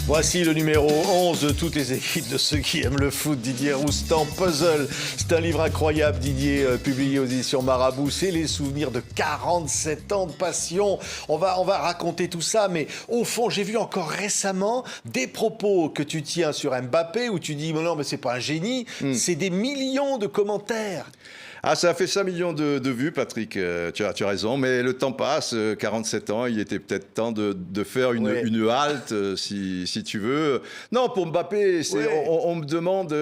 Voici le numéro 11 de toutes les équipes de ceux qui aiment le foot, Didier Roustan, Puzzle. C'est un livre incroyable, Didier, publié aux éditions Marabout. C'est les souvenirs de 47 ans de passion. On va raconter tout ça, mais au fond, j'ai vu encore récemment des propos que tu tiens sur Mbappé, où tu dis, non, mais c'est pas un génie, c'est des millions de commentaires. Ah, ça a fait 5 millions de vues, Patrick, tu as raison, mais le temps passe, 47 ans, il était peut-être temps de faire une halte, si tu veux. Non, pour Mbappé, on me demande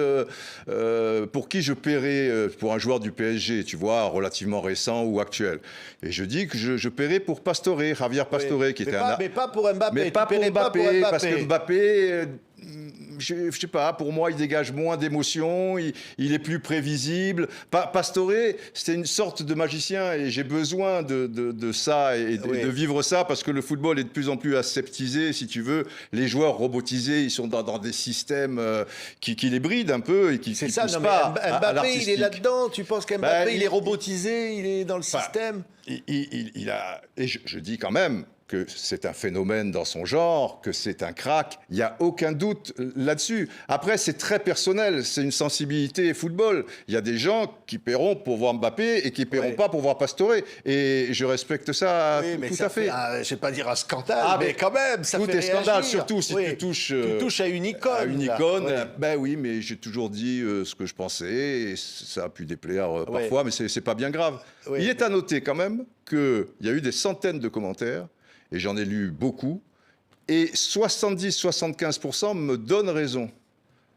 pour qui je paierais, pour un joueur du PSG, tu vois, relativement récent ou actuel. Et je dis que je paierais pour Pastore, Javier Pastore, qui était mais pas pour Mbappé. Mais pas pour Mbappé, parce que Mbappé... Je sais pas, pour moi, il dégage moins d'émotions, il est plus prévisible. Pastore, c'était une sorte de magicien et j'ai besoin de ça et de vivre ça parce que le football est de plus en plus aseptisé, si tu veux. Les joueurs robotisés, ils sont dans des systèmes qui les brident un peu et qui poussent pas à Mbappé, il est là-dedans. Tu penses qu'Mbappé, il est robotisé, il est dans le système? Il a... Et je dis quand même que c'est un phénomène dans son genre, que c'est un crack, il n'y a aucun doute là-dessus. Après, c'est très personnel, c'est une sensibilité football. Il y a des gens qui paieront pour voir Mbappé et qui ne paieront pas pour voir Pastore. Et je respecte ça tout à fait. Je ne vais pas dire un scandale, mais quand même, ça fait réagir. Tout est scandale, surtout si tu touches à une icône. À une icône, ben oui, mais j'ai toujours dit ce que je pensais, et ça a pu déplaire parfois, mais c'est pas bien grave. Il est à noter quand même qu'il y a eu des centaines de commentaires, et j'en ai lu beaucoup, et 70-75% me donnent raison.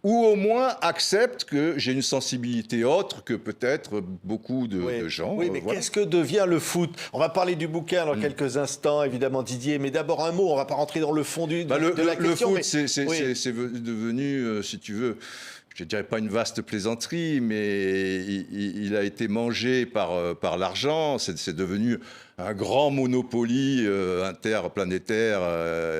Ou au moins acceptent que j'ai une sensibilité autre que peut-être beaucoup de gens. Oui, mais qu'est-ce que devient le foot? On va parler du bouquin dans quelques instants, évidemment, Didier, mais d'abord un mot, on ne va pas rentrer dans le fond de la question. Le foot, c'est devenu, si tu veux... Je ne dirais pas une vaste plaisanterie, mais il a été mangé par l'argent. C'est devenu un grand monopoly interplanétaire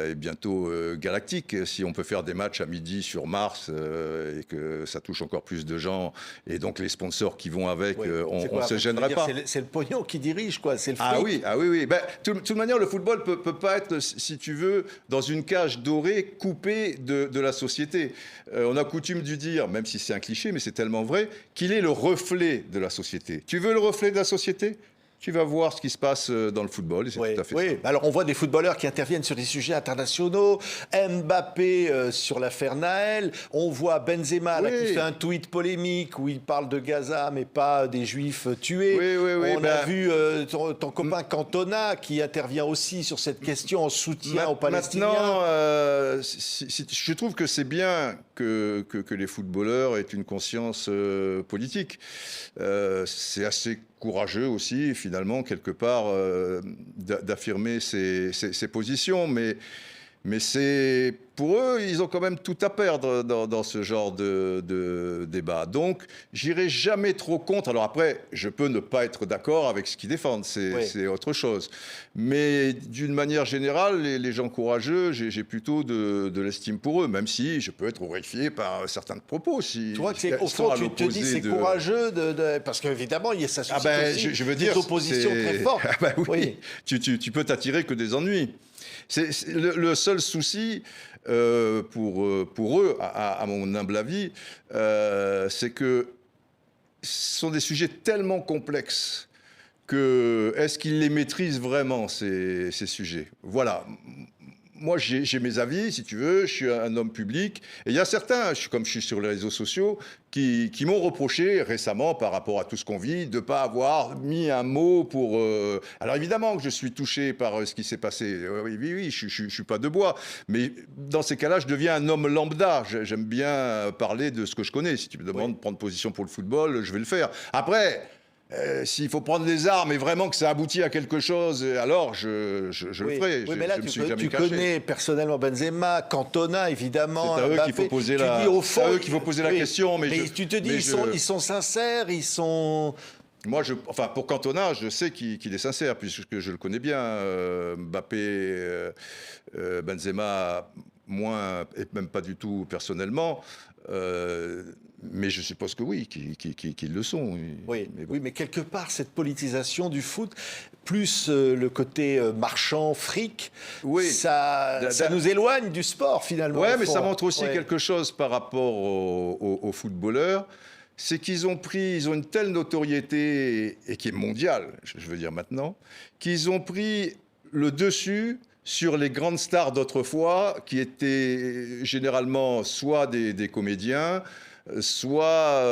et bientôt galactique. Si on peut faire des matchs à midi sur Mars et que ça touche encore plus de gens, et donc les sponsors qui vont avec, on ne se gênerait pas. C'est le pognon qui dirige, quoi. C'est le fric. Ah oui. Ben, de toute manière, le football peut pas être, si tu veux, dans une cage dorée coupée de la société. On a coutume de dire, même si c'est un cliché, mais c'est tellement vrai, qu'il est le reflet de la société. Tu veux le reflet de la société ? Tu vas voir ce qui se passe dans le football, et c'est tout à fait ça. Alors on voit des footballeurs qui interviennent sur des sujets internationaux, Mbappé sur l'affaire Naël, on voit Benzema qui fait un tweet polémique où il parle de Gaza mais pas des Juifs tués. On a vu ton copain Cantona qui intervient aussi sur cette question en soutien aux Palestiniens. Maintenant, je trouve que c'est bien que les footballeurs aient une conscience politique. C'est assez courageux aussi, finalement, quelque part, d'affirmer ses positions. Mais c'est pour eux, ils ont quand même tout à perdre dans ce genre de débat. Donc, j'irai jamais trop contre. Alors après, je peux ne pas être d'accord avec ce qu'ils défendent, c'est autre chose. Mais d'une manière générale, les gens courageux, j'ai plutôt de l'estime pour eux, même si je peux être horrifié par certains propos. Tu vois qu'au fond, tu te dis c'est courageux parce qu'évidemment, il y a ça suscite aussi je veux dire, des oppositions très fortes. Tu peux t'attirer que des ennuis. C'est le seul souci pour eux, à mon humble avis, c'est que ce sont des sujets tellement complexes que est-ce qu'ils les maîtrisent vraiment, ces sujets? Voilà. Moi, j'ai mes avis, si tu veux, je suis un homme public. Et il y a certains, comme je suis sur les réseaux sociaux, qui m'ont reproché récemment, par rapport à tout ce qu'on vit, de ne pas avoir mis un mot pour... Alors évidemment que je suis touché par ce qui s'est passé. Oui, je ne suis pas de bois. Mais dans ces cas-là, je deviens un homme lambda. J'aime bien parler de ce que je connais. Si tu me demandes de prendre position pour le football, je vais le faire. Après... s'il faut prendre les armes et vraiment que ça aboutit à quelque chose, alors je le ferai. Mais là, tu connais personnellement Benzema, Cantona, évidemment. C'est à eux qu'il faut poser la question. Mais tu te dis, ils sont sincères, ils sont... Moi, pour Cantona, je sais qu'il est sincère, puisque je le connais bien. Mbappé, Benzema... moins, et même pas du tout personnellement, mais je suppose que oui, qu'ils le sont. Oui, mais bon. oui, mais quelque part, cette politisation du foot, plus le côté marchand, fric, Oui. ça nous éloigne du sport, finalement. Ouais, au mais fond. ça montre aussi Ouais. quelque chose par rapport aux footballeurs. C'est qu'ils ont une telle notoriété, et qui est mondiale, je veux dire maintenant, qu'ils ont pris le dessus sur les grandes stars d'autrefois, qui étaient généralement soit des comédiens, soit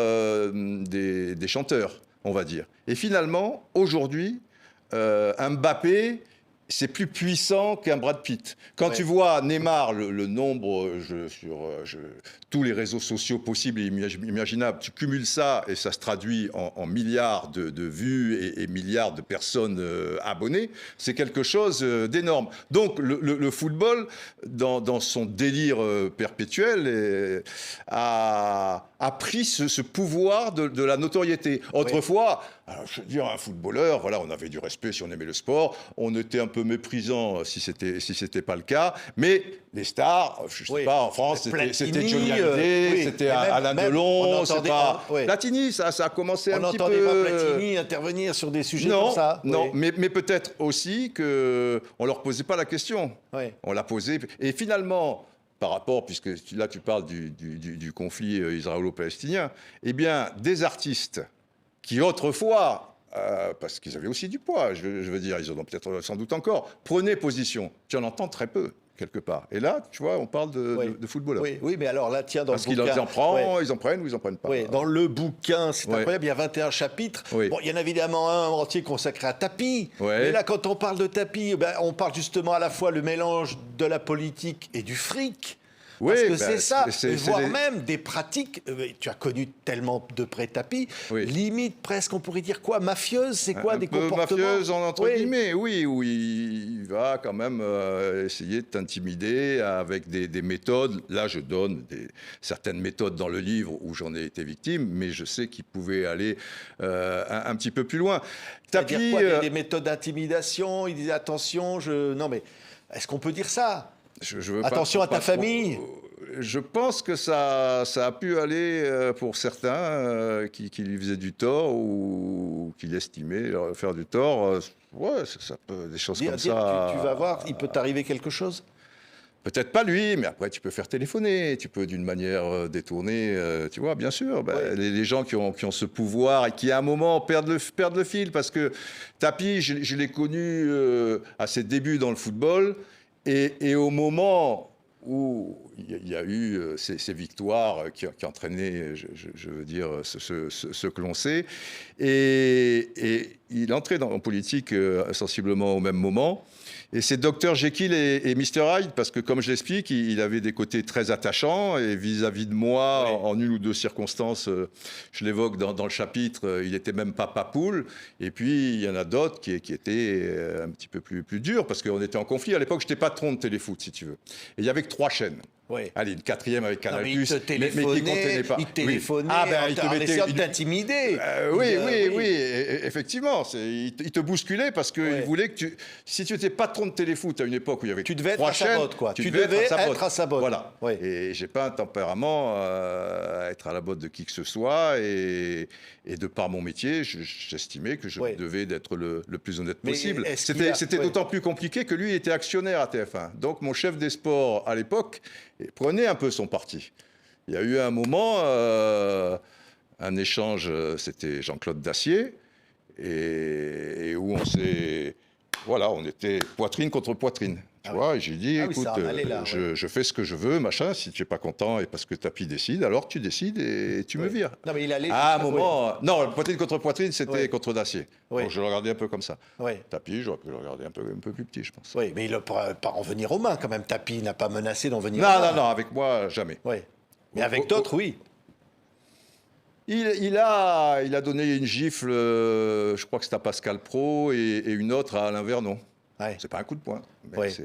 des chanteurs, on va dire. Et finalement, aujourd'hui, un Mbappé, c'est plus puissant qu'un Brad Pitt. Quand Ouais. tu vois Neymar, le nombre sur tous les réseaux sociaux possibles et imaginables, tu cumules ça et ça se traduit en milliards de vues et milliards de personnes abonnées, c'est quelque chose d'énorme. Donc le football, dans son délire perpétuel, a pris ce pouvoir de la notoriété. Autrefois, alors, je veux dire, un footballeur, voilà, on avait du respect si on aimait le sport, on était un peu méprisant si c'était pas le cas, mais les stars, je sais pas, en France, c'était Johnny Hallyday, c'était Alain Delon, c'est pas... Platini, ça a commencé un petit peu... On n'entendait pas Platini intervenir sur des sujets comme ça. Non, mais peut-être aussi qu'on ne leur posait pas la question. Oui. On l'a posée, et finalement... Par rapport, puisque là tu parles du conflit israélo-palestinien, eh bien, des artistes qui autrefois, parce qu'ils avaient aussi du poids, je veux dire, ils en ont peut-être sans doute encore, prenaient position. Tu en entends très peu, quelque part. Et là, tu vois, on parle de footballeurs. Oui, mais alors là, tiens, dans parce le bouquin... qu'ils en prennent, ils en prennent ou ils en prennent pas. Oui, dans le bouquin, c'est incroyable, il y a 21 chapitres. Oui. Bon, il y en a évidemment un entier consacré à Tapi. Mais là, quand on parle de Tapi, on parle justement à la fois le mélange de la politique et du fric. Parce que c'est ça, voire même des pratiques, tu as connu tellement de près Tapi, limite presque, on pourrait dire quoi, mafieuse, c'est quoi, des comportements mafieuse, entre guillemets, oui, où il va quand même essayer de t'intimider avec des méthodes. Là, je donne certaines méthodes dans le livre où j'en ai été victime, mais je sais qu'il pouvait aller un petit peu plus loin. Tapi, dire quoi, des méthodes d'intimidation, il disait attention, non mais, est-ce qu'on peut dire ça ? Attention à ta famille. Je pense que ça a pu aller pour certains qui lui faisaient du tort ou qui l'estimaient leur faire du tort. Ouais, ça peut, des choses comme ça. Tu vas voir, il peut t'arriver quelque chose ? Peut-être pas lui, mais après tu peux faire téléphoner, tu peux d'une manière détournée, tu vois, bien sûr. Les gens qui ont ce pouvoir et qui à un moment perdent le fil, parce que Tapi, je l'ai connu à ses débuts dans le football. Et au moment où il y a eu ces victoires qui entraînaient, je veux dire, ce que l'on sait, et il entrait en politique sensiblement au même moment. Et c'est Dr Jekyll et Mr Hyde, parce que comme je l'explique, il avait des côtés très attachants, et vis-à-vis de moi, en une ou deux circonstances, je l'évoque dans le chapitre, il n'était même pas papoule. Et puis, il y en a d'autres qui étaient un petit peu plus durs, parce qu'on était en conflit. À l'époque, j'étais patron de Téléfoot, si tu veux. Et il y avait que 3 chaînes. Allez, une 4e avec Canal+, mais qui contenait pas. Il téléphonait en essayant de t'intimider. Oui, effectivement. Il te bousculait parce qu'il voulait que si tu étais patron de Téléfoot à une époque où il y avait 3 chaînes... à sa botte, quoi. Tu devais être à sa botte. Voilà. Et j'ai pas un tempérament à être à la botte de qui que ce soit. Et de par mon métier, j'estimais que je devais d'être le plus honnête possible. C'était d'autant plus compliqué que lui était actionnaire à TF1. Donc mon chef des sports à l'époque prenait un peu son parti. Il y a eu un moment, un échange, c'était Jean-Claude Dacier, et où on était poitrine contre poitrine. Tu vois, et j'ai dit, écoute, je fais ce que je veux, machin, si tu n'es pas content et parce que Tapi décide, alors tu décides et tu me vires. Non, mais il allait... À un moment... Non, poitrine contre poitrine, c'était contre Dacier. Donc je le regardais un peu comme ça. Tapi, j'aurais pu le regarder un peu plus petit, je pense. Oui, mais il ne pourra pas en venir aux mains, quand même. Tapi n'a pas menacé d'en venir aux mains. Non, avec moi, jamais. Mais avec d'autres, oui. Il a donné une gifle, je crois que c'était à Pascal Praud, et une autre à Alain Vernon. C'est pas un coup de poing.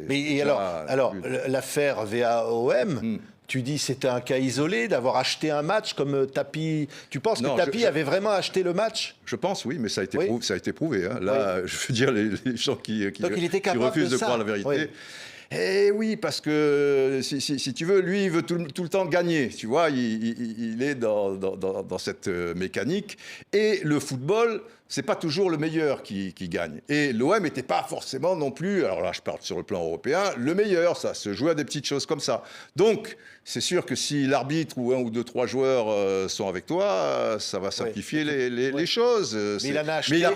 Mais alors l'affaire VAOM, tu dis c'était un cas isolé d'avoir acheté un match comme Tapi. Tu penses que Tapi avait vraiment acheté le match ? Je pense, oui, mais ça a été prouvé. Hein. Là, je veux dire, les gens qui refusent de croire la vérité. Eh oui, parce que si tu veux, lui, il veut tout le temps gagner. Tu vois, il est dans cette mécanique. Et le football, c'est pas toujours le meilleur qui gagne. Et l'OM n'était pas forcément non plus, alors là, je parle sur le plan européen, le meilleur. Ça se jouait à des petites choses comme ça. Donc, c'est sûr que si l'arbitre ou un ou deux, trois joueurs sont avec toi, ça va simplifier les choses. Mais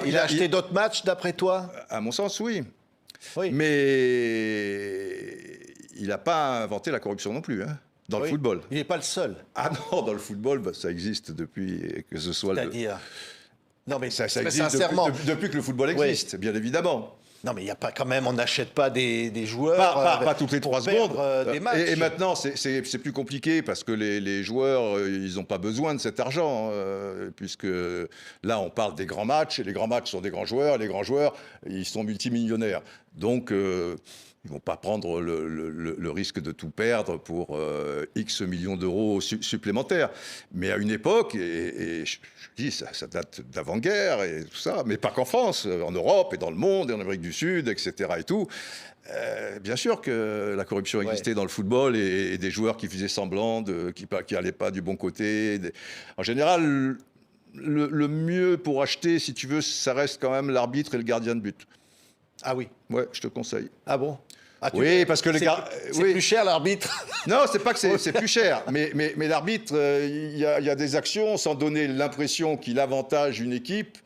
il a acheté d'autres matchs, d'après toi? À mon sens, oui. Oui. Mais il n'a pas inventé la corruption non plus, hein, dans le football. Il n'est pas le seul. Ah non, dans le football, ça existe depuis que ce soit... C'est-à-dire... Non, mais ça existe sincèrement... depuis que le football existe, bien évidemment. Non, mais il y a pas quand même, on n'achète pas des joueurs pas toutes les 3 secondes. Des matchs. Et maintenant, c'est plus compliqué parce que les joueurs, ils n'ont pas besoin de cet argent, puisque là, on parle des grands matchs, et les grands matchs sont des grands joueurs, les grands joueurs, ils sont multimillionnaires. Donc, ils ne vont pas prendre le risque de tout perdre pour X millions d'euros supplémentaires. Mais à une époque, et je dis, ça date d'avant-guerre et tout ça, mais pas qu'en France, en Europe et dans le monde, et en Amérique du Sud, etc. et tout. Bien sûr que la corruption existait dans le football et des joueurs qui faisaient semblant, qui n'allaient pas du bon côté. En général, le mieux pour acheter, si tu veux, ça reste quand même l'arbitre et le gardien de but. Ah oui. Ouais, je te conseille. Ah bon? Oui, parce que c'est plus cher l'arbitre. Non, c'est pas que c'est plus cher, mais l'arbitre, il y a des actions sans donner l'impression qu'il avantage une équipe.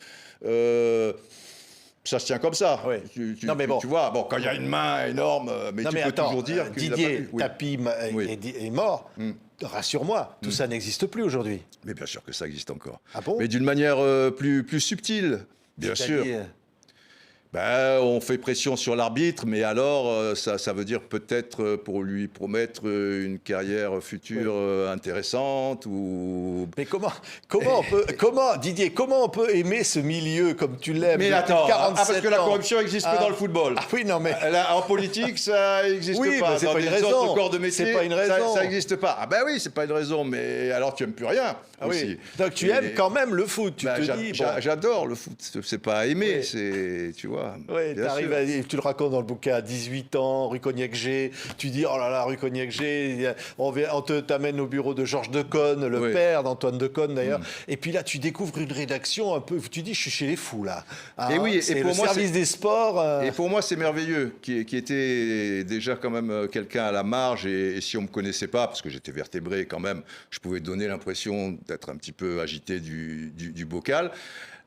Ça se tient comme ça. Oui. Tu vois, bon, quand il y a une main énorme, mais tu peux toujours dire qu'il Didier Tapi est mort. Rassure-moi, tout ça n'existe plus aujourd'hui. Mais bien sûr que ça existe encore. Ah bon? Mais d'une manière plus subtile, bien sûr. On fait pression sur l'arbitre, mais alors ça veut dire peut-être pour lui promettre une carrière future intéressante ou. Mais comment Didier, comment on peut aimer ce milieu comme tu l'aimes? Mais attends, parce que la corruption existe que dans le football. Ah oui, non mais là, en politique, ça n'existe pas. Mais c'est dans pas des une raison. autres corps de métier, c'est pas une raison. Ça n'existe pas. Ah ben oui, c'est pas une raison, mais alors tu aimes plus rien. Ah aussi. Oui. Donc tu aimes quand même le foot, tu te dis. J'adore le foot. C'est pas aimer, c'est, tu vois. Oui, tu le racontes dans le bouquin à 18 ans, rue Cognac-G, tu dis, oh là là, rue Cognac-G, on t'amène au bureau de Georges Decaune, le père d'Antoine Decaune d'ailleurs, et puis là tu découvres une rédaction un peu, tu dis, je suis chez les fous là. Hein, et oui, c'est et pour le moi, service des sports. Et pour moi c'est merveilleux, qui était déjà quand même quelqu'un à la marge, et si on me connaissait pas, parce que j'étais vertébré quand même, je pouvais donner l'impression d'être un petit peu agité du bocal.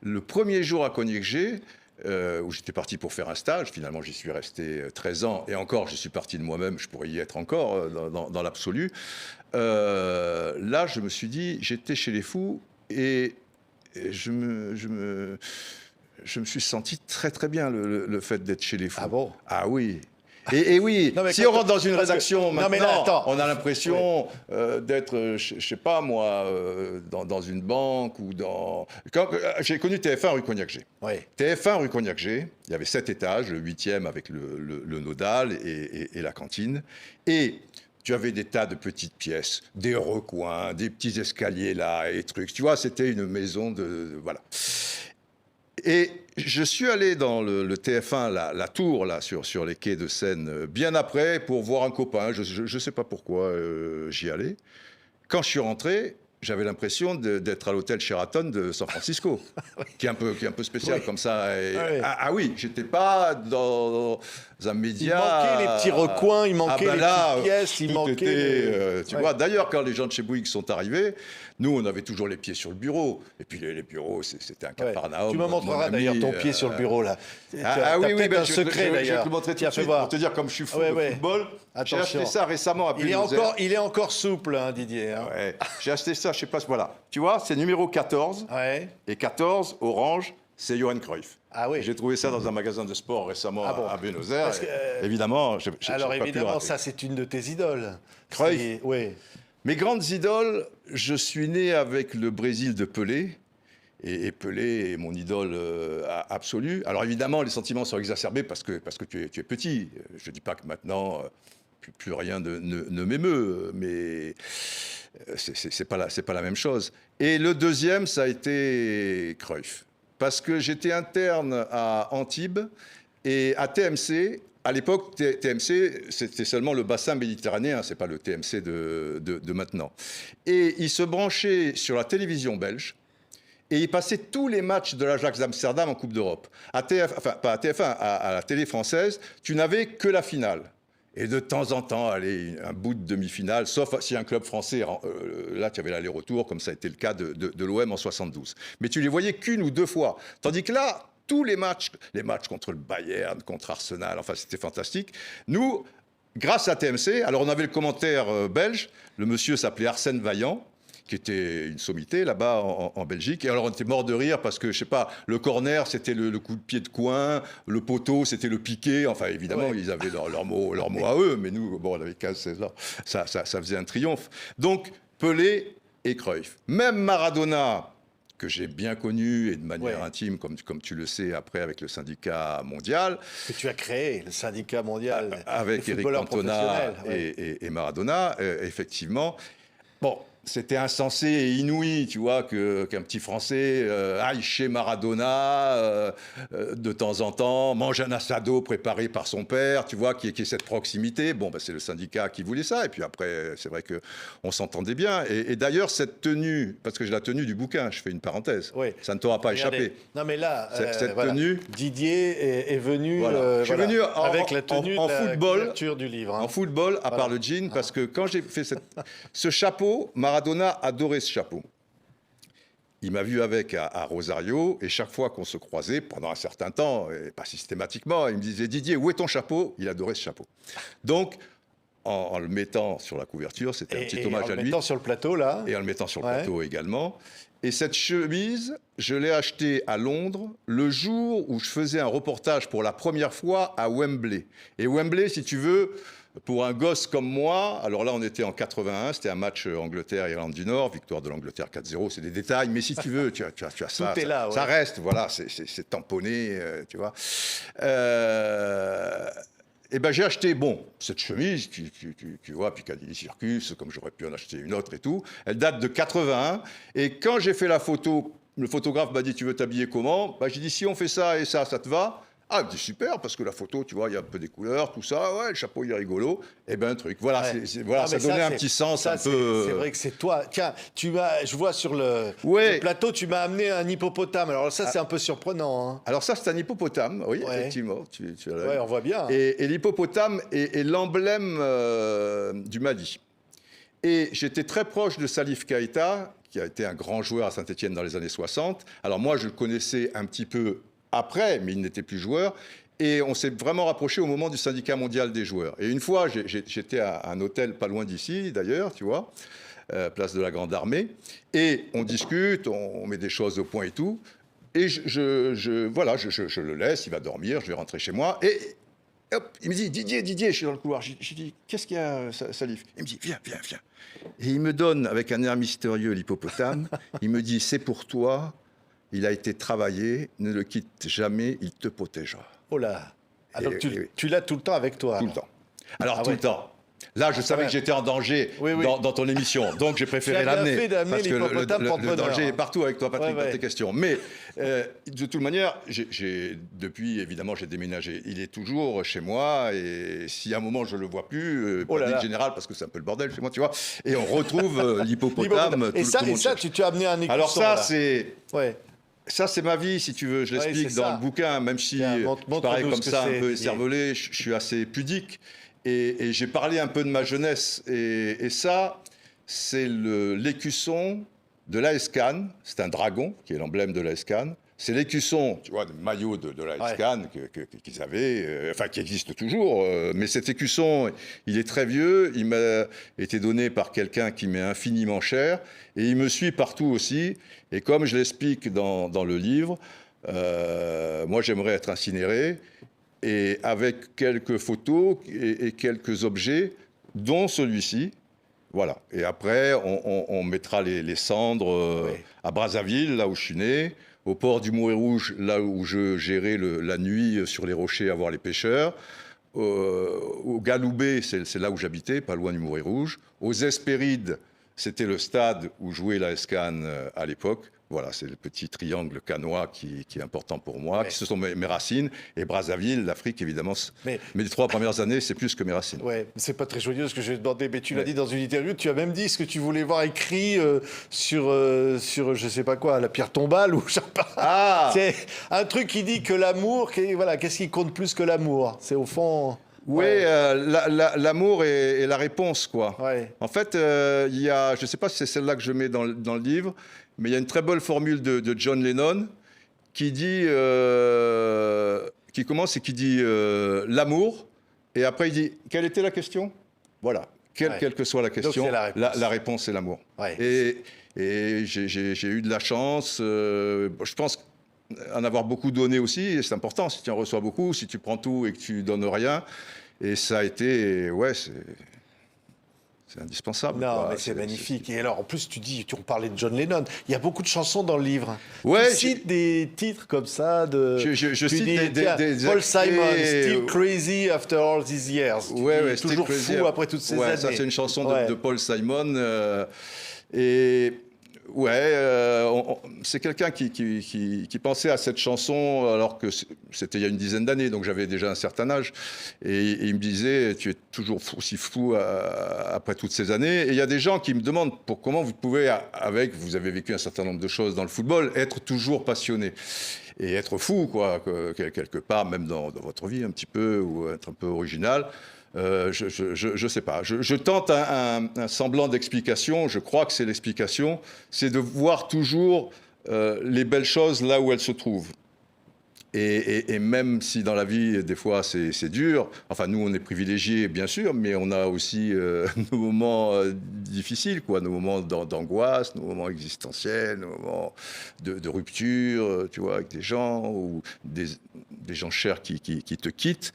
Le premier jour à Cognac-G, où j'étais parti pour faire un stage. Finalement, j'y suis resté 13 ans. Et encore, je suis parti de moi-même. Je pourrais y être encore dans l'absolu. Là, je me suis dit, j'étais chez les fous et je me suis senti très, très bien le fait d'être chez les fous. Ah bon? Ah oui. Et oui, si on rentre dans une rédaction maintenant, on a l'impression d'être, je sais pas moi, dans une banque ou dans... J'ai connu TF1 rue Cognac-G. Oui. TF1 rue Cognac-G, il y avait 7 étages, le 8e avec le nodal et la cantine. Et tu avais des tas de petites pièces, des recoins, des petits escaliers là et trucs. Tu vois, c'était une maison de... Voilà. Et je suis allé dans le TF1, la tour, là, sur les quais de Seine, bien après, pour voir un copain. Je ne sais pas pourquoi j'y allais. Quand je suis rentré, j'avais l'impression d'être à l'hôtel Sheraton de San Francisco, qui est un peu spécial comme ça. Et, oui, j'étais pas dans un média. Il manquait les petits recoins, il manquait les petites pièces, il manquait. Tu vois, d'ailleurs, quand les gens de chez Bouygues sont arrivés, nous, on avait toujours les pieds sur le bureau. Et puis les bureaux, c'était un cafarnaum. Tu me montreras d'ailleurs ton pied sur le bureau là. Oui, un secret d'ailleurs. Je vais te le montrer tout de suite pour te dire comme je suis fou de football. J'ai acheté ça récemment à Buenos Aires. Il est encore souple, hein, Didier. Hein. Ouais. J'ai acheté ça, je sais pas, voilà. Tu vois, c'est numéro 14. Ouais. Et 14, orange, c'est Johan Cruyff. Ah oui. J'ai trouvé ça dans un magasin de sport récemment à Buenos Aires. Évidemment, alors évidemment, ça c'est une de tes idoles. Cruyff. Oui. Mes grandes idoles, je suis né avec le Brésil de Pelé. Et Pelé est mon idole absolue. Alors évidemment, les sentiments sont exacerbés parce que tu es petit. Je ne dis pas que maintenant, plus rien ne m'émeut, mais c'est pas la même chose. Et le deuxième, ça a été Cruyff. Parce que j'étais interne à Antibes et à TMC, à l'époque, TMC, c'était seulement le bassin méditerranéen, c'est pas le TMC de maintenant. Et il se branchait sur la télévision belge. Et il passait tous les matchs de l'Ajax d'Amsterdam en Coupe d'Europe. Enfin, pas à TF1, à la télé française, tu n'avais que la finale. Et de temps en temps, allez, un bout de demi-finale, sauf si un club français, là tu avais l'aller-retour, comme ça a été le cas de l'OM en 72. Mais tu les voyais qu'une ou deux fois. Tandis que là, tous les matchs contre le Bayern, contre Arsenal, enfin c'était fantastique. Nous, grâce à TMC, alors on avait le commentaire belge, le monsieur s'appelait Arsène Vaillant, qui était une sommité là-bas en Belgique. Et alors on était mort de rire parce que, je sais pas, le corner, c'était le coup de pied de coin, le poteau, c'était le piqué. Enfin, évidemment, ouais. Ils avaient leur mot à eux, mais nous, bon, on avait 15-16 ans. Ça faisait un triomphe. Donc, Pelé et Cruyff. Même Maradona, que j'ai bien connu et de manière intime, comme tu le sais, après, avec le syndicat mondial. Que tu as créé, le syndicat mondial. Avec Eric Cantona et Maradona, effectivement. Bon, c'était insensé et inouï, tu vois, qu'un petit Français aille chez Maradona de temps en temps, mange un assado préparé par son père, tu vois, qui ait cette proximité. Bon, c'est le syndicat qui voulait ça. Et puis après, c'est vrai qu'on s'entendait bien. Et d'ailleurs, cette tenue, parce que j'ai la tenue du bouquin, je fais une parenthèse, ça ne t'aura pas échappé. Non, mais là, cette tenue... Didier est venu, je suis venu avec la tenue en de la football, couverture du livre. En football, à part le jean, parce que quand j'ai fait ce chapeau, Maradona adorait ce chapeau. Il m'a vu avec à Rosario, et chaque fois qu'on se croisait, pendant un certain temps, et pas systématiquement, il me disait « Didier, où est ton chapeau ?» Il adorait ce chapeau. Donc, en le mettant sur la couverture, c'était un petit hommage à lui. En le mettant sur le plateau, là. Et en le mettant sur le plateau également. Et cette chemise, je l'ai achetée à Londres le jour où je faisais un reportage pour la première fois à Wembley. Et Wembley, si tu veux... Pour un gosse comme moi, alors là on était en 81, c'était un match Angleterre-Irlande du Nord, victoire de l'Angleterre 4-0, c'est des détails, mais si tu veux, tu as ça, tout est là, ça reste, voilà, c'est tamponné, tu vois. Et ben j'ai acheté, cette chemise, tu vois, Piccadilly Circus, comme j'aurais pu en acheter une autre et tout, elle date de 81, et quand j'ai fait la photo, le photographe m'a dit, tu veux t'habiller comment? J'ai dit, si on fait ça et ça te va? Ah, c'est super, parce que la photo, tu vois, il y a un peu des couleurs, tout ça, le chapeau, il est rigolo. Eh ben, un truc. Voilà, ça donnait un petit sens un peu... C'est vrai que c'est toi. Tiens, je vois sur le plateau, tu m'as amené un hippopotame. Alors ça, c'est un peu surprenant. Hein. Alors ça, c'est un hippopotame, oui, effectivement. Tu on voit bien. Et l'hippopotame est l'emblème du Mali. Et j'étais très proche de Salif Keïta, qui a été un grand joueur à Saint-Étienne dans les années 60. Alors moi, je le connaissais un petit peu après, mais il n'était plus joueur. Et on s'est vraiment rapproché au moment du syndicat mondial des joueurs. Et une fois, j'étais à un hôtel pas loin d'ici, d'ailleurs, tu vois, place de la Grande Armée. Et on discute, on met des choses au point et tout. Et je le laisse, il va dormir, je vais rentrer chez moi. Et hop, il me dit, Didier, je suis dans le couloir. Je dis, qu'est-ce qu'il y a, Salif? Il me dit, viens. Et il me donne, avec un air mystérieux, l'hippopotame. Il me dit, c'est pour toi. Il a été travaillé, ne le quitte jamais, il te protégera. Oh là. Alors tu l'as tout le temps avec toi. Tout le temps. Alors tout le temps. Là, je savais que j'étais en danger dans ton émission, donc j'ai préféré l'amener. Parce que le danger est partout avec toi, Patrick, dans tes questions. Mais de toute manière, depuis, évidemment, j'ai déménagé. Il est toujours chez moi, et si à un moment je ne le vois plus, pratique générale, parce que c'est un peu le bordel chez moi, tu vois, et on retrouve l'hippopotame. Et ça, tu as amené un écusson. Alors ça, c'est... Ça, c'est ma vie, si tu veux. Je l'explique dans le bouquin, même si je parais comme ça, un peu écervelé, je suis assez pudique. Et j'ai parlé un peu de ma jeunesse. Et ça, c'est l'écusson de l'AS Cannes. C'est un dragon, qui est l'emblème de l'AS Cannes. C'est l'écusson, tu vois, le maillot de l'AS Cannes qu'ils avaient, qui existe toujours. Mais cet écusson, il est très vieux. Il m'a été donné par quelqu'un qui m'est infiniment cher. Et il me suit partout aussi. Et comme je l'explique dans le livre, moi, j'aimerais être incinéré. Et avec quelques photos et quelques objets, dont celui-ci. Voilà. Et après, on mettra les cendres à Brazzaville, là où je suis né. Au port du Mouret Rouge, là où je gérais la nuit sur les rochers à voir les pêcheurs. Au Galoubet, c'est là où j'habitais, pas loin du Mouret Rouge. Aux Hespérides, c'était le stade où jouait l'AS Cannes à l'époque. Voilà, c'est le petit triangle canois qui est important pour moi, qui ce sont mes racines. Et Brazzaville, l'Afrique, évidemment. Mais les 3 premières années, c'est plus que mes racines. Ouais, c'est pas très joyeux ce que je vais te demander, mais tu l'as dit dans une interview, tu as même dit ce que tu voulais voir écrit sur je sais pas quoi, la pierre tombale ou je sais pas. Ah C'est un truc qui dit que l'amour, voilà, qu'est-ce qui compte plus que l'amour? C'est au fond... Oui, l'amour est la réponse, quoi. Ouais. En fait, il y a, je ne sais pas si c'est celle-là que je mets dans le livre, mais il y a une très belle formule de John Lennon qui dit, qui commence et qui dit l'amour, et après il dit, quelle était la question? Voilà, quelle que soit la question, la réponse c'est l'amour. Ouais. Et j'ai eu de la chance, je pense en avoir beaucoup donné aussi, et c'est important, si tu en reçois beaucoup, si tu prends tout et que tu donnes rien, et ça a été, c'est indispensable. Non, mais c'est magnifique. Et alors, en plus, tu parlais de John Lennon. Il y a beaucoup de chansons dans le livre. Ouais, tu cites des titres comme ça de. Je cite des Paul Simon, Still Crazy After All These Years. Ouais, toujours fou après toutes ces années. Ça, c'est une chanson de Paul Simon. C'est quelqu'un qui pensait à cette chanson alors que c'était il y a une dizaine d'années, donc j'avais déjà un certain âge. Et il me disait, tu es toujours aussi fou après toutes ces années. Et il y a des gens qui me demandent comment vous pouvez, vous avez vécu un certain nombre de choses dans le football, être toujours passionné. Et être fou, quoi, quelque part, même dans votre vie un petit peu, ou être un peu original. Je sais pas. Je tente un semblant d'explication. Je crois que c'est l'explication. C'est de voir toujours les belles choses là où elles se trouvent. Et même si dans la vie, des fois, c'est dur, enfin, nous, on est privilégiés, bien sûr, mais on a aussi nos moments difficiles, quoi, nos moments d'angoisse, nos moments existentiels, nos moments de rupture, tu vois, avec des gens, ou des gens chers qui te quittent.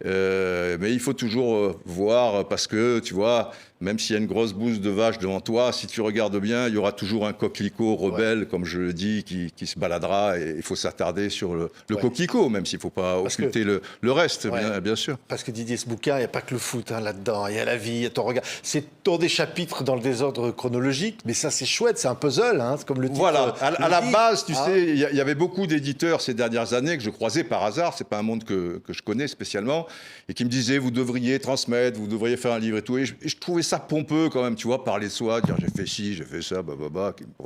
Mais il faut toujours voir, parce que, tu vois, même s'il y a une grosse bouse de vache devant toi, si tu regardes bien, il y aura toujours un coquelicot rebelle, comme je le dis, qui se baladera, et il faut s'attarder sur le coquelicot, même s'il ne faut pas occulter le reste, bien sûr. Parce que Didier, ce bouquin, il n'y a pas que le foot là-dedans, il y a la vie, il y a ton regard. C'est dans des chapitres dans le désordre chronologique, mais ça c'est chouette, c'est un puzzle, hein, comme le titre. Voilà, à la base, tu sais, il y avait beaucoup d'éditeurs ces dernières années que je croisais par hasard, c'est pas un monde que je connais spécialement, et qui me disaient, vous devriez transmettre, vous devriez faire un livre et tout, et je trouvais ça pompeux quand même, tu vois, parler de soi, dire j'ai fait ci, j'ai fait ça, bon,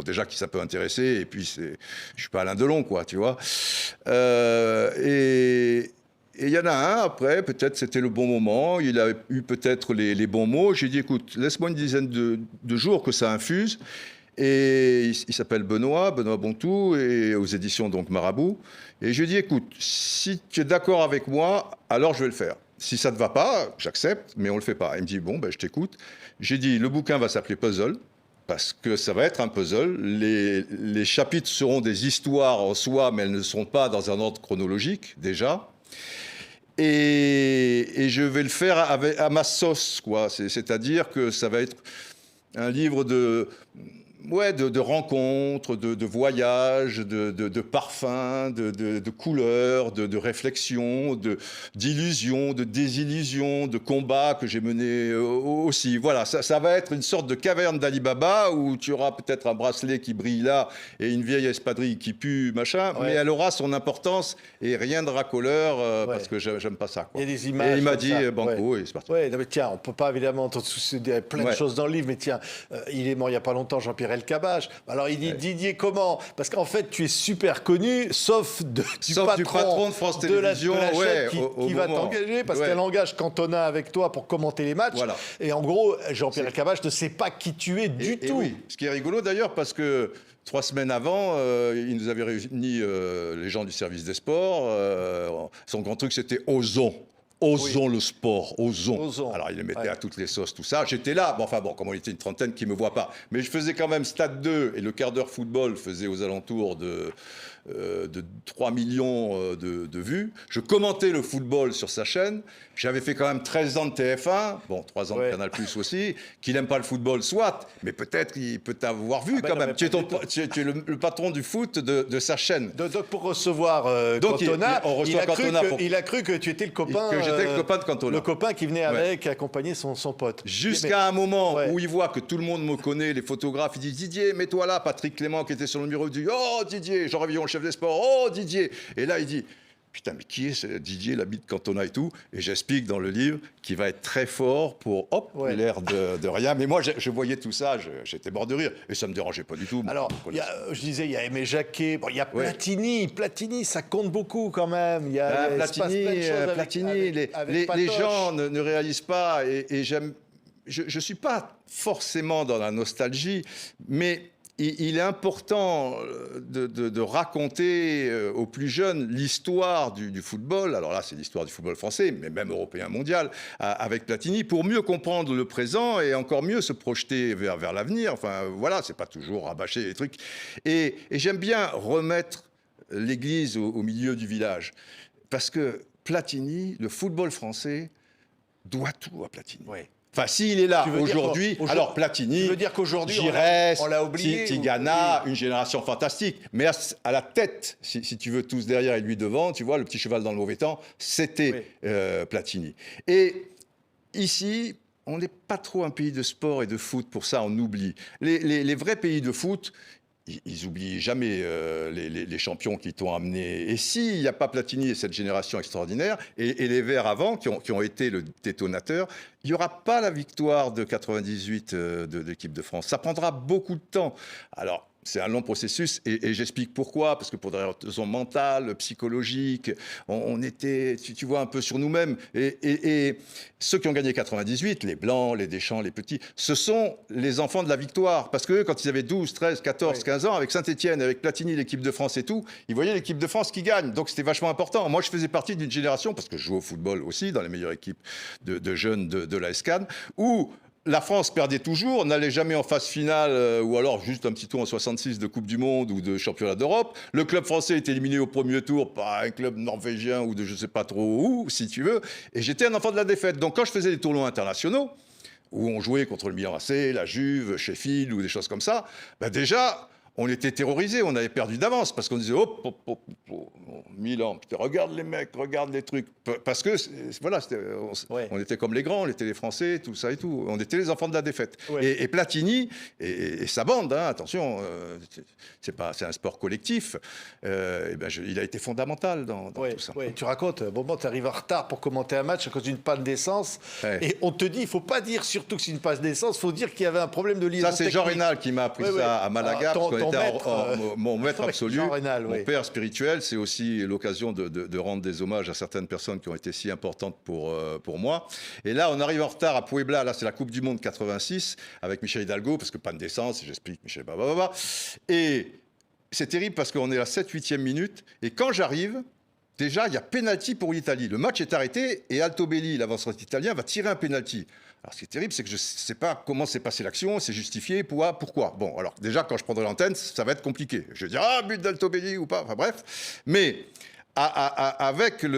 déjà qui ça peut intéresser, et puis je suis pas Alain Delon, quoi, tu vois. Et il y en a un, après, peut-être c'était le bon moment, il a eu peut-être les bons mots. J'ai dit, écoute, laisse-moi une dizaine de jours que ça infuse. Et il s'appelle Benoît Bontou, et aux éditions donc Marabout. Et je lui ai dit, écoute, si tu es d'accord avec moi, alors je vais le faire. Si ça ne te va pas, j'accepte, mais on ne le fait pas. Il me dit, bon, ben, je t'écoute. J'ai dit, le bouquin va s'appeler Puzzle, parce que ça va être un puzzle. Les chapitres seront des histoires en soi, mais elles ne seront pas dans un ordre chronologique, déjà. Et je vais le faire à ma sauce, quoi. C'est-à-dire que ça va être un livre de rencontres, de voyages, de parfums, de couleurs, de réflexions, d'illusions, de désillusions, de combats que j'ai menés aussi. Voilà, ça va être une sorte de caverne d'Ali Baba où tu auras peut-être un bracelet qui brille là et une vieille espadrille qui pue, machin, mais elle aura son importance et rien de racoleur parce que j'aime pas ça, quoi. Il y a des images. Et il m'a dit banco et c'est parti. Ouais, non, mais tiens, on peut pas évidemment entendre plein de choses dans le livre, mais tiens, il est mort il y a pas longtemps, Jean-Pierre Elkabbach. Alors il dit Didier comment? Parce qu'en fait tu es super connu, sauf du patron de France Télévisions, de la chaîne qui va t'engager parce qu'elle engage Cantona avec toi pour commenter les matchs. Voilà. Et en gros, Jean-Pierre Elkabbach ne sait pas qui tu es du tout. Oui. Ce qui est rigolo d'ailleurs parce que 3 semaines avant, il nous avait réunis les gens du service des sports. Son grand truc c'était Osons. Osons le sport, osons. Alors, il les mettait à toutes les sauces, tout ça. J'étais là. Comme on était une trentaine qui ne me voit pas. Mais je faisais quand même Stade 2 et le quart d'heure football faisait aux alentours de de 3 millions de vues. Je commentais le football sur sa chaîne. J'avais fait quand même 13 ans de TF1, bon, 3 ans de Canal+ aussi. Qu'il n'aime pas le football, soit, mais peut-être qu'il peut t'avoir vu quand même. Tu es le patron du foot de sa chaîne. Donc pour recevoir Cantona, il a cru que tu étais le copain. Que j'étais le copain de Cantona. Le copain qui venait avec accompagner son pote. Jusqu'à un moment où il voit que tout le monde me connaît, les photographes, il dit Didier, mets-toi là. Patrick Clément qui était sur le numéro dit oh Didier, Jean Révillon, le chef des sports, oh Didier. Et là il dit putain, mais qui est ce Didier, l'habit de Cantona et tout? Et j'explique dans le livre qu'il va être très fort pour, l'air de rien. Mais moi, je voyais tout ça, j'étais mort de rire. Et ça ne me dérangeait pas du tout. Alors, je disais, il y a Aimé Jacquet, il y a Platini. Platini, ça compte beaucoup quand même. Il y a Platini, les gens ne réalisent pas. Et j'aime. Je ne suis pas forcément dans la nostalgie, mais il est important de raconter aux plus jeunes l'histoire du football. Alors là, c'est l'histoire du football français, mais même européen, mondial, avec Platini, pour mieux comprendre le présent et encore mieux se projeter vers l'avenir. Enfin, voilà, c'est pas toujours rabâcher les trucs. Et j'aime bien remettre l'église au milieu du village. Parce que Platini, le football français, doit tout à Platini. Oui. Enfin, s'il est là aujourd'hui, alors Platini, Giresse, on l'a oublié, Tigana, une génération fantastique. Mais à la tête, si tu veux, tous derrière et lui devant, tu vois, le petit cheval dans le mauvais temps, c'était Platini. Et ici, on n'est pas trop un pays de sport et de foot, pour ça on oublie. Les vrais pays de foot, ils n'oublient jamais les champions qui t'ont amené. Et s'il n'y a pas Platini et cette génération extraordinaire, et les Verts avant, qui ont été le détonateur, il n'y aura pas la victoire de 98 de l'équipe de France. Ça prendra beaucoup de temps. Alors, c'est un long processus et j'explique pourquoi. Parce que pour des raisons mentales, psychologiques, on était, tu vois, un peu sur nous-mêmes. Et ceux qui ont gagné 98, les Blancs, les Deschamps, les Petits, ce sont les enfants de la victoire. Parce que quand ils avaient 12, 13, 14, 15 ans, avec Saint-Étienne, avec Platini, l'équipe de France et tout, ils voyaient l'équipe de France qui gagne. Donc c'était vachement important. Moi, je faisais partie d'une génération, parce que je jouais au football aussi, dans les meilleures équipes de jeunes de la SCAN, où la France perdait toujours, n'allait jamais en phase finale, ou alors juste un petit tour en 66 de Coupe du Monde ou de Championnat d'Europe. Le club français était éliminé au premier tour par un club norvégien ou de je sais pas trop où, si tu veux. Et j'étais un enfant de la défaite. Donc quand je faisais des tournois internationaux, où on jouait contre le Milan AC, la Juve, Sheffield ou des choses comme ça, ben déjà, on était terrorisés, on avait perdu d'avance parce qu'on disait Milan, putain, regarde les mecs, regarde les trucs. Parce que, voilà, on était comme les grands, on était les Français, tout ça et tout. On était les enfants de la défaite. Et Platini et sa bande, hein, attention, c'est un sport collectif, il a été fondamental dans tout ça. Tu racontes, tu arrives en retard pour commenter un match à cause d'une panne d'essence. Et on te dit, il ne faut pas dire surtout que c'est une panne d'essence, il faut dire qu'il y avait un problème de liaison. Ça, c'est Jean Rénal qui m'a appris ça à Malaga. Mon maître absolu, mon père spirituel, c'est aussi l'occasion de rendre des hommages à certaines personnes qui ont été si importantes pour moi. Et là, on arrive en retard à Puebla, là c'est la Coupe du Monde 86, avec Michel Hidalgo, parce que panne d'essence, j'explique, Michel bababa. Et c'est terrible parce qu'on est à la 7-8e minute, et quand j'arrive, déjà, il y a pénalty pour l'Italie. Le match est arrêté, et Altobelli, l'avanceur italien, va tirer un pénalty. Alors, ce qui est terrible, c'est que je ne sais pas comment s'est passée l'action, c'est justifié, pourquoi. Bon, alors, déjà, quand je prendrai l'antenne, ça va être compliqué. Je vais dire, but d'Altobelli ou pas, enfin bref. Mais, avec les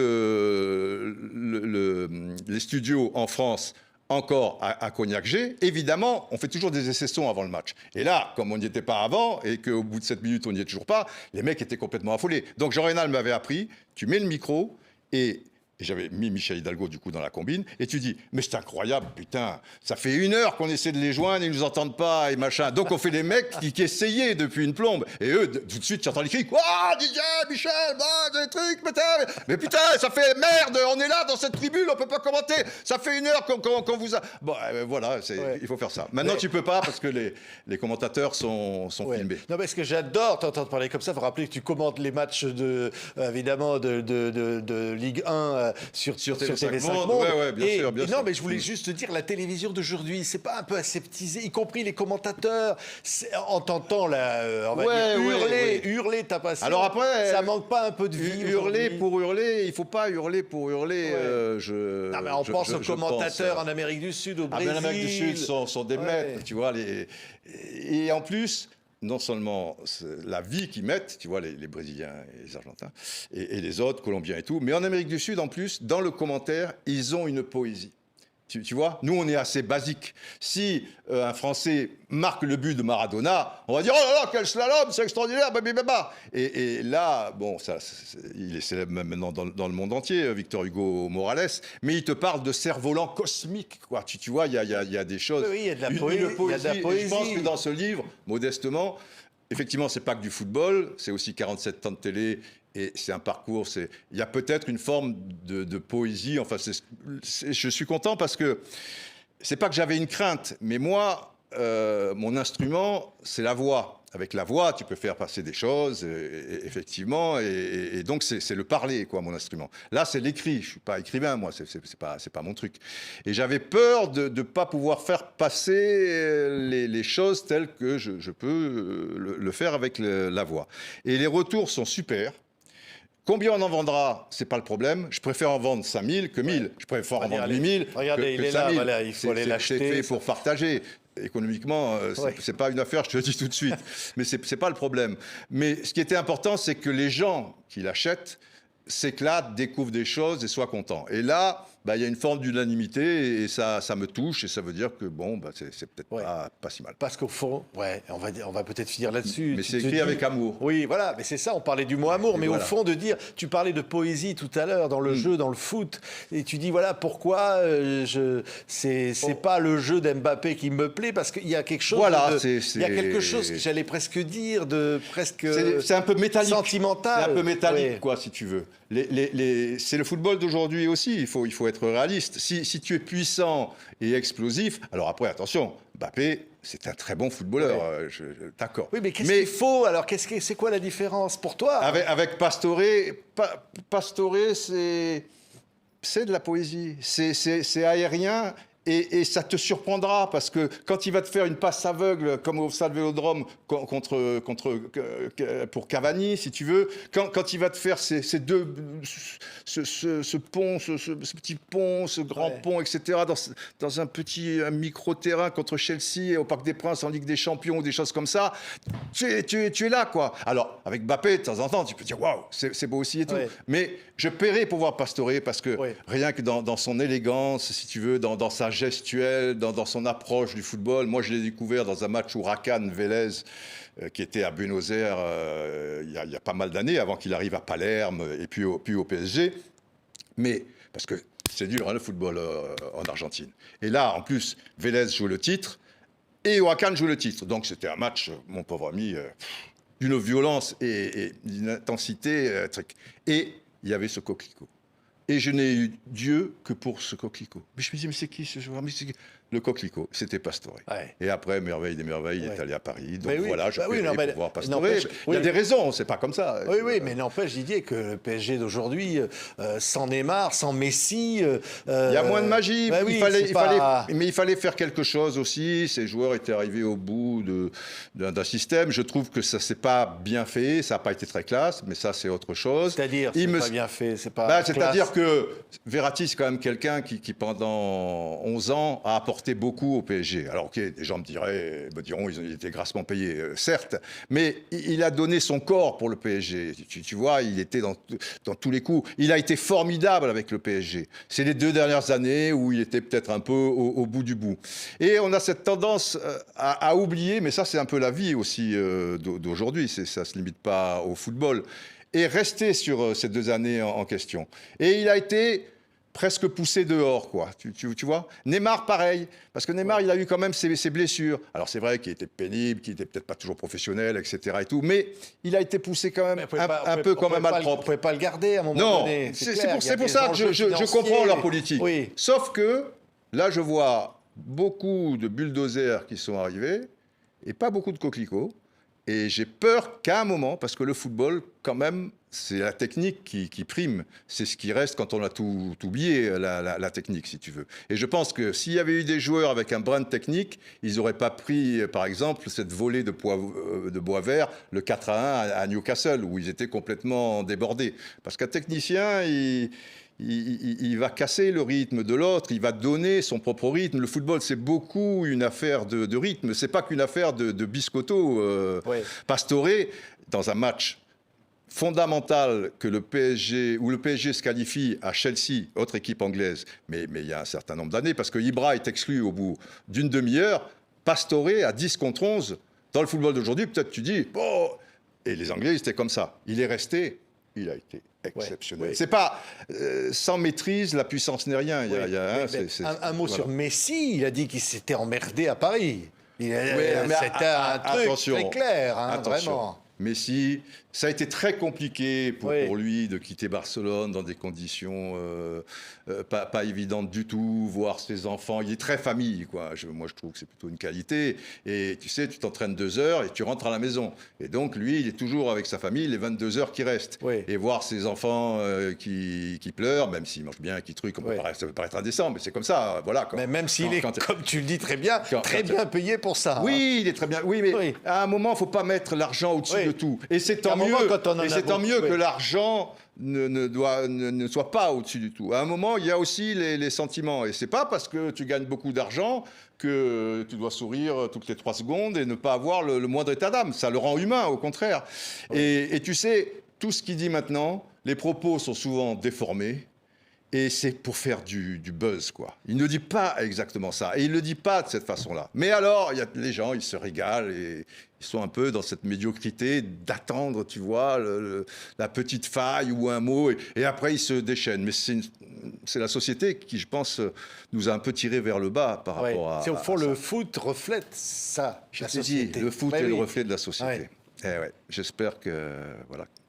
studios en France, encore à Cognac-G, évidemment, on fait toujours des essais-sons avant le match. Et là, comme on n'y était pas avant, et qu'au bout de 7 minutes, on n'y est toujours pas, les mecs étaient complètement affolés. Donc, Jean Rénal m'avait appris, tu mets le micro, et j'avais mis Michel Hidalgo, du coup, dans la combine, et tu dis, mais c'est incroyable, putain, ça fait 1 heure qu'on essaie de les joindre, ils nous entendent pas, et machin. Donc, on fait les mecs qui essayaient depuis une plombe. Et eux, tout de suite, tu entends les cris, Didier, Michel, des trucs, mais putain, ça fait merde, on est là dans cette tribune, on peut pas commenter, ça fait 1 heure qu'on vous a... Bon, voilà, il faut faire ça. Maintenant, tu peux pas, parce que les commentateurs sont filmés. Non, mais ce que j'adore t'entendre parler comme ça, il faut rappeler que tu commentes les matchs évidemment, de Ligue 1 sur TV5 Monde. Bien sûr. Non, mais je voulais juste te dire, la télévision d'aujourd'hui, c'est pas un peu aseptisé, y compris les commentateurs, en t'entendant hurler ta passion. Alors après, ça manque pas un peu de vie. Hurler pour hurler, il faut pas hurler pour hurler. Non, mais on pense aux commentateurs en Amérique du Sud, au Brésil. En Amérique du Sud sont des maîtres, tu vois. Et en plus, non seulement la vie qu'ils mettent, tu vois, les Brésiliens et les Argentins, et les autres, Colombiens et tout, mais en Amérique du Sud, en plus, dans le commentaire, ils ont une poésie. Tu vois, nous, on est assez basique. Si un Français marque le but de Maradona, on va dire « Oh là là, quel slalom, c'est extraordinaire, babibaba !» Et là, bon, il est célèbre maintenant dans le monde entier, Victor Hugo Morales, mais il te parle de cerf-volant cosmique, quoi. Tu vois, il y a des choses... Oui, il y a de la une poésie. Et je pense que dans ce livre, modestement, effectivement, c'est pas que du football, c'est aussi 47 ans de télé. Et c'est un parcours, il y a peut-être une forme de poésie. Enfin, je suis content parce que c'est pas que j'avais une crainte, mais moi, mon instrument, c'est la voix. Avec la voix, tu peux faire passer des choses, effectivement, et donc c'est le parler, quoi, mon instrument. Là, c'est l'écrit. Je suis pas écrivain, moi, c'est pas mon truc. Et j'avais peur de ne pas pouvoir faire passer les choses telles que je peux le faire avec la voix. Et les retours sont super. Combien on en vendra, c'est pas le problème. Je préfère en vendre 5000 que 1000. Je préfère en vendre 8000 Regardez, il est là, voilà, il faut aller l'acheter. C'est fait pour partager. Économiquement, c'est pas une affaire, je te le dis tout de suite. Mais c'est pas le problème. Mais ce qui était important, c'est que les gens qui l'achètent s'éclatent, découvrent des choses et soient contents. Et là, il y a une forme d'unanimité et ça me touche et ça veut dire que bon, c'est peut-être pas si mal. Parce qu'au fond, on va peut-être finir là-dessus. Mais c'est écrit avec amour. Oui, voilà, mais c'est ça, on parlait du mot amour, mais voilà. Au fond de dire, tu parlais de poésie tout à l'heure dans le jeu, dans le foot, et tu dis voilà pourquoi c'est pas le jeu d'Mbappé qui me plaît, parce qu'il y a quelque chose il y a quelque chose que j'allais presque dire de presque c'est un peu métallique, sentimental. C'est un peu métallique, quoi, si tu veux. C'est le football d'aujourd'hui aussi, il faut être réaliste. Si tu es puissant et explosif, alors après, attention, Mbappé, c'est un très bon footballeur, d'accord. Oui, mais qu'est-ce qu'il faut alors c'est quoi la différence pour toi? Avec Pastore, c'est de la poésie, c'est aérien. Et ça te surprendra parce que quand il va te faire une passe aveugle comme au Stade Vélodrome pour Cavani, si tu veux, quand il va te faire ce petit pont, ce grand pont, etc., dans un micro-terrain contre Chelsea au Parc des Princes en Ligue des Champions ou des choses comme ça, tu es là, quoi. Alors, avec Mbappé, de temps en temps, tu peux dire waouh, c'est beau aussi et tout. Mais je paierai pour voir Pastore parce que rien que dans son élégance, si tu veux, dans sa gestuelle, dans son approche du football. Moi, je l'ai découvert dans un match Huracan-Vélez qui était à Buenos Aires il y a pas mal d'années, avant qu'il arrive à Palerme et puis au PSG. Mais, parce que c'est dur, le football en Argentine. Et là, en plus, Vélez joue le titre et Huracan joue le titre. Donc, c'était un match, mon pauvre ami, d'une violence et d'une intensité. Et il y avait ce coquelicot. Et je n'ai eu Dieu que pour ce coquelicot. Mais je me dis, mais c'est qui ce joueur? Le coquelicot, c'était Pastore. Et après, merveille des merveilles, il est allé à Paris. Donc voilà, je peux pour voir Pastore. Il y a des raisons, c'est pas comme ça. Oui, mais n'empêche, Didier, que le PSG d'aujourd'hui, sans Neymar, sans Messi... il y a moins de magie. Mais il fallait faire quelque chose aussi. Ces joueurs étaient arrivés au bout d'un système. Je trouve que ça s'est pas bien fait. Ça n'a pas été très classe, mais ça, c'est autre chose. C'est-à-dire, c'est pas bien fait, c'est pas c'est-à-dire que Verratti, c'est quand même quelqu'un qui, pendant 11 ans, a apporté beaucoup au PSG. Alors, ok, des gens me diront, ils étaient grassement payés, certes, mais il a donné son corps pour le PSG. Tu vois, il était dans tous les coups. Il a été formidable avec le PSG. C'est les 2 dernières années où il était peut-être un peu au bout du bout. Et on a cette tendance à oublier, mais ça, c'est un peu la vie aussi d'aujourd'hui. Ça ne se limite pas au football. Et rester sur ces 2 années en question. Et il a été presque poussé dehors, quoi. Tu vois. Neymar, pareil. Parce que Neymar, il a eu quand même ses blessures. Alors, c'est vrai qu'il était pénible, qu'il était peut-être pas toujours professionnel, etc. et tout. Mais il a été poussé quand même un peu quand même malpropre. On ne pouvait pas le garder à un moment donné. C'est pour ça que je comprends leur politique. Oui. Sauf que, là, je vois beaucoup de bulldozers qui sont arrivés et pas beaucoup de coquelicots. Et j'ai peur qu'à un moment, parce que le football, quand même, c'est la technique qui prime. C'est ce qui reste quand on a tout oublié, la technique, si tu veux. Et je pense que s'il y avait eu des joueurs avec un brin de technique, ils n'auraient pas pris, par exemple, cette volée de bois vert, le 4-1 à Newcastle, où ils étaient complètement débordés. Parce qu'un technicien, il va casser le rythme de l'autre, il va donner son propre rythme. Le football, c'est beaucoup une affaire de rythme. C'est pas qu'une affaire de biscotto. Pastore, dans un match fondamental que le PSG, où le PSG se qualifie à Chelsea, autre équipe anglaise, mais il y a un certain nombre d'années, parce que Ibra est exclu au bout d'une demi-heure, Pastore à 10 contre 11. Dans le football d'aujourd'hui, peut-être tu dis, oh, et les Anglais, c'était comme ça. Il est resté, il a été exceptionnel. C'est pas sans maîtrise, la puissance n'est rien. Un mot sur Messi, il a dit qu'il s'était emmerdé à Paris. C'était un truc très clair, vraiment. Messi, ça a été très compliqué pour lui de quitter Barcelone dans des conditions pas évidentes du tout, voir ses enfants. Il est très famille, quoi. Moi, je trouve que c'est plutôt une qualité. Et tu sais, tu t'entraînes 2 heures et tu rentres à la maison. Et donc, lui, il est toujours avec sa famille les 22 heures qui restent. Et voir ses enfants qui pleurent, même s'ils mangent bien, qui truquent, ça peut paraître indécent, mais c'est comme ça. Voilà, mais même s'il est, comme tu le dis très bien, bien payé pour ça. Oui, il est très bien. Oui, mais à un moment, il ne faut pas mettre l'argent au-dessus de tout. Et c'est tant mieux, que l'argent ne soit pas au-dessus du tout. À un moment, il y a aussi les sentiments. Et c'est pas parce que tu gagnes beaucoup d'argent que tu dois sourire toutes les 3 secondes et ne pas avoir le moindre état d'âme. Ça le rend humain, au contraire. Et tu sais, tout ce qu'il dit maintenant, les propos sont souvent déformés. Et c'est pour faire du buzz, quoi. Il ne dit pas exactement ça. Et il ne le dit pas de cette façon-là. Mais alors, les gens, ils se régalent et ils sont un peu dans cette médiocrité d'attendre, tu vois, la petite faille ou un mot. Et après, ils se déchaînent. Mais c'est la société qui, je pense, nous a un peu tirés vers le bas par rapport à... Au fond, le foot reflète ça, la société. Le foot est le reflet de la société. J'espère que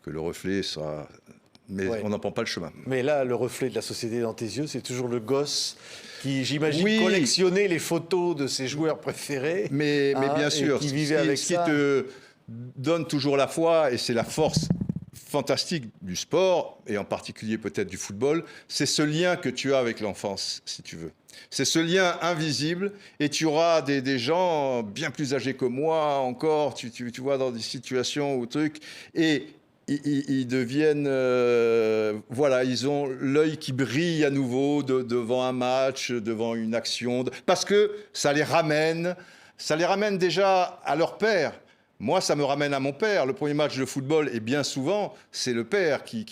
le reflet sera... Mais on n'en prend pas le chemin. Mais là, le reflet de la société dans tes yeux, c'est toujours le gosse qui, j'imagine, collectionnait les photos de ses joueurs préférés. Mais bien sûr, qui vivait avec ce qui te donne toujours la foi, et c'est la force fantastique du sport, et en particulier peut-être du football, c'est ce lien que tu as avec l'enfance, si tu veux. C'est ce lien invisible, et tu auras des gens bien plus âgés que moi encore, tu vois, dans des situations ou trucs, et ils deviennent, ils ont l'œil qui brille à nouveau devant un match, devant une action, parce que ça les ramène déjà à leur père. Moi, ça me ramène à mon père. Le premier match de football, et bien souvent, c'est le père qui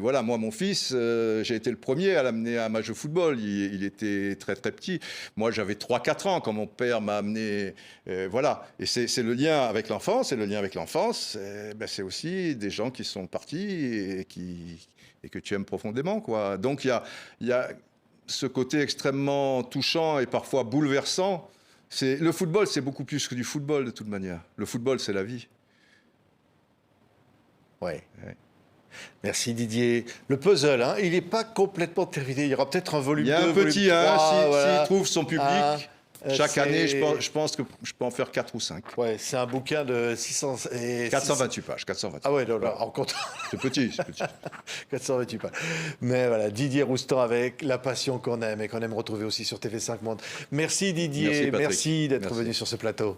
moi, mon fils, j'ai été le premier à l'amener à un match de football. Il était très, très petit. Moi, j'avais 3-4 ans quand mon père m'a amené. Et c'est le lien avec l'enfance. Et le lien avec l'enfance, c'est aussi des gens qui sont partis et que tu aimes profondément, quoi. Donc, il y a ce côté extrêmement touchant et parfois bouleversant. Le football, c'est beaucoup plus que du football, de toute manière. Le football, c'est la vie. Merci Didier. Le puzzle, il n'est pas complètement terminé. Il y aura peut-être un volume 2, il y a un petit 1, s'il trouve son public. Chaque année, je pense que je peux en faire 4 ou 5. C'est un bouquin de 428 pages. 428. Ah ouais, en compte. C'est petit. 428 pages. Mais voilà, Didier Roustan avec la passion qu'on aime et qu'on aime retrouver aussi sur TV5 Monde. Merci Didier, merci d'être venu sur ce plateau.